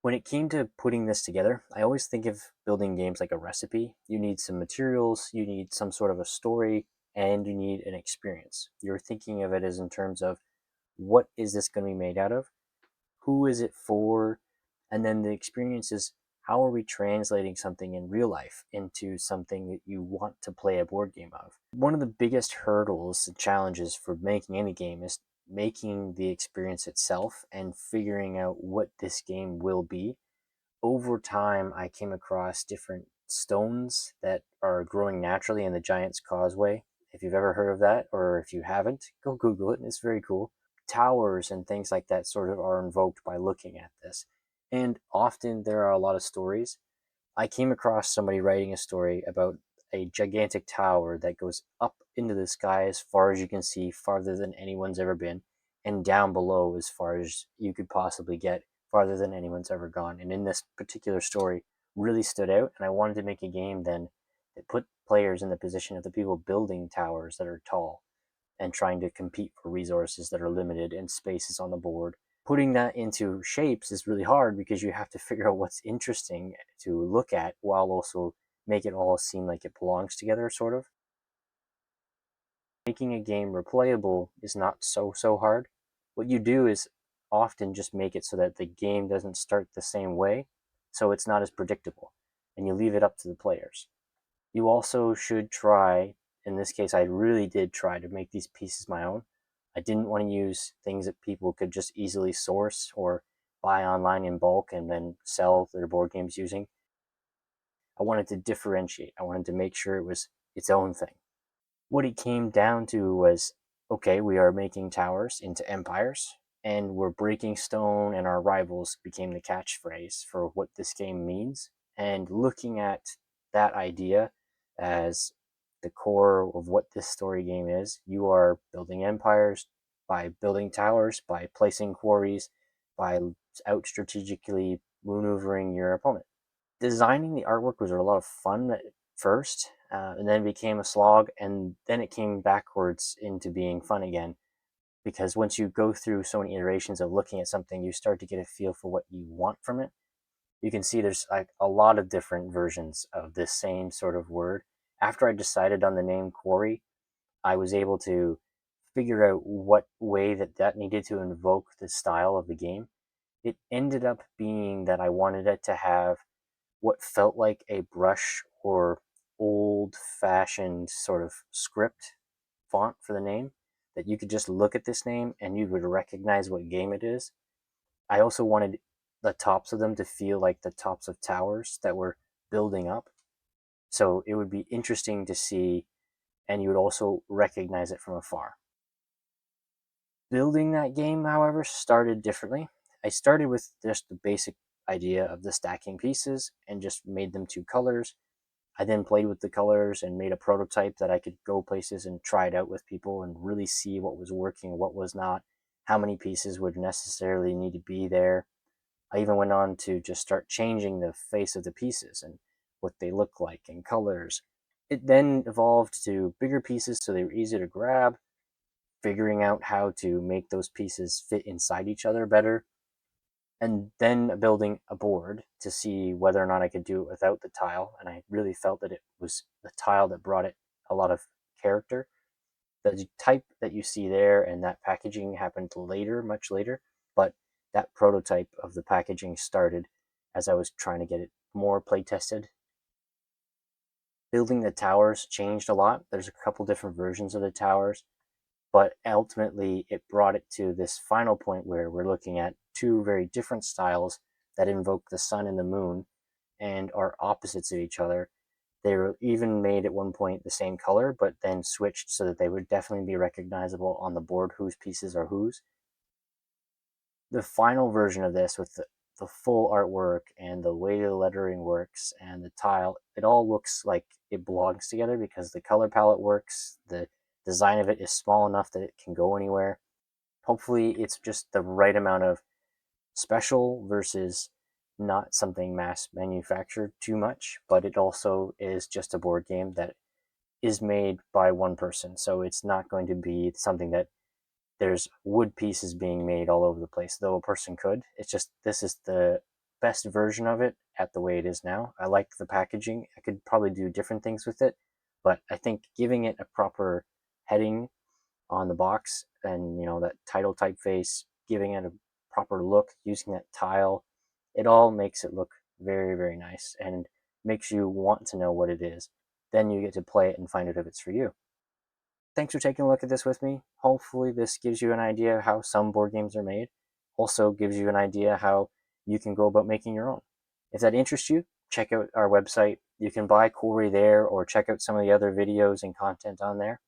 When it came to putting this together, I always think of building games like a recipe. You need some materials, you need some sort of a story, and you need an experience. You're thinking of it as in terms of what is this going to be made out of? Who is it for? And then the experience is how are we translating something in real life into something that you want to play a board game of? One of the biggest hurdles and challenges for making any game is making the experience itself and figuring out what this game will be. Over time, I came across different stones that are growing naturally in the Giant's Causeway. If you've ever heard of that, or if you haven't, go Google it. It's very cool. Towers and things like that sort of are invoked by looking at this. And often there are a lot of stories. I came across somebody writing a story about a gigantic tower that goes up into the sky as far as you can see, farther than anyone's ever been, and down below as far as you could possibly get, farther than anyone's ever gone. And in this particular story, really stood out. And I wanted to make a game then that put players in the position of the people building towers that are tall and trying to compete for resources that are limited and spaces on the board. Putting that into shapes is really hard because you have to figure out what's interesting to look at while also make it all seem like it belongs together, sort of. Making a game replayable is not so hard. What you do is often just make it so that the game doesn't start the same way, so it's not as predictable, and you leave it up to the players. You also should try, in this case, I really did try to make these pieces my own. I didn't want to use things that people could just easily source or buy online in bulk and then sell their board games using. I wanted to differentiate. I wanted to make sure it was its own thing. What it came down to was, okay, we are making towers into empires, and we're breaking stone, and our rivals became the catchphrase for what this game means. And looking at that idea as the core of what this story game is, you are building empires by building towers, by placing quarries, by out strategically maneuvering your opponent. Designing the artwork was a lot of fun at first, and then became a slog, and then it came backwards into being fun again. Because once you go through so many iterations of looking at something, you start to get a feel for what you want from it. You can see there's like a lot of different versions of this same sort of word. After I decided on the name Quarry, I was able to figure out what way that needed to invoke the style of the game. It ended up being that I wanted it to have what felt like a brush or old fashioned sort of script font for the name, that you could just look at this name and you would recognize what game it is. I also wanted the tops of them to feel like the tops of towers that were building up. So it would be interesting to see, and you would also recognize it from afar. Building that game, however, started differently. I started with just the basic idea of the stacking pieces and just made them two colors. I then played with the colors and made a prototype that I could go places and try it out with people and really see what was working, what was not, how many pieces would necessarily need to be there. I even went on to just start changing the face of the pieces and what they look like and colors. It then evolved to bigger pieces so they were easier to grab, figuring out how to make those pieces fit inside each other better, and then building a board to see whether or not I could do it without the tile. And I really felt that it was the tile that brought it a lot of character. The type that you see there and that packaging happened later, much later, but that prototype of the packaging started as I was trying to get it more play tested. Building the towers changed a lot. There's a couple different versions of the towers, but ultimately it brought it to this final point where we're looking at two very different styles that invoke the sun and the moon and are opposites of each other. They were even made at one point the same color, but then switched so that they would definitely be recognizable on the board whose pieces are whose. The final version of this with the full artwork and the way the lettering works and the tile, it all looks like it belongs together because the color palette works, the design of it is small enough that it can go anywhere. Hopefully it's just the right amount of special versus not something mass manufactured too much, but it also is just a board game that is made by one person. So it's not going to be something that there's wood pieces being made all over the place, though a person could. It's just this is the best version of it at the way it is now. I like the packaging. I could probably do different things with it, but I think giving it a proper heading on the box and that title typeface, giving it a proper look, using that tile, it all makes it look very, very nice and makes you want to know what it is. Then you get to play it and find out if it's for you. Thanks for taking a look at this with me. Hopefully this gives you an idea of how some board games are made. Also gives you an idea how you can go about making your own. If that interests you, check out our website. You can buy Quarry there or check out some of the other videos and content on there.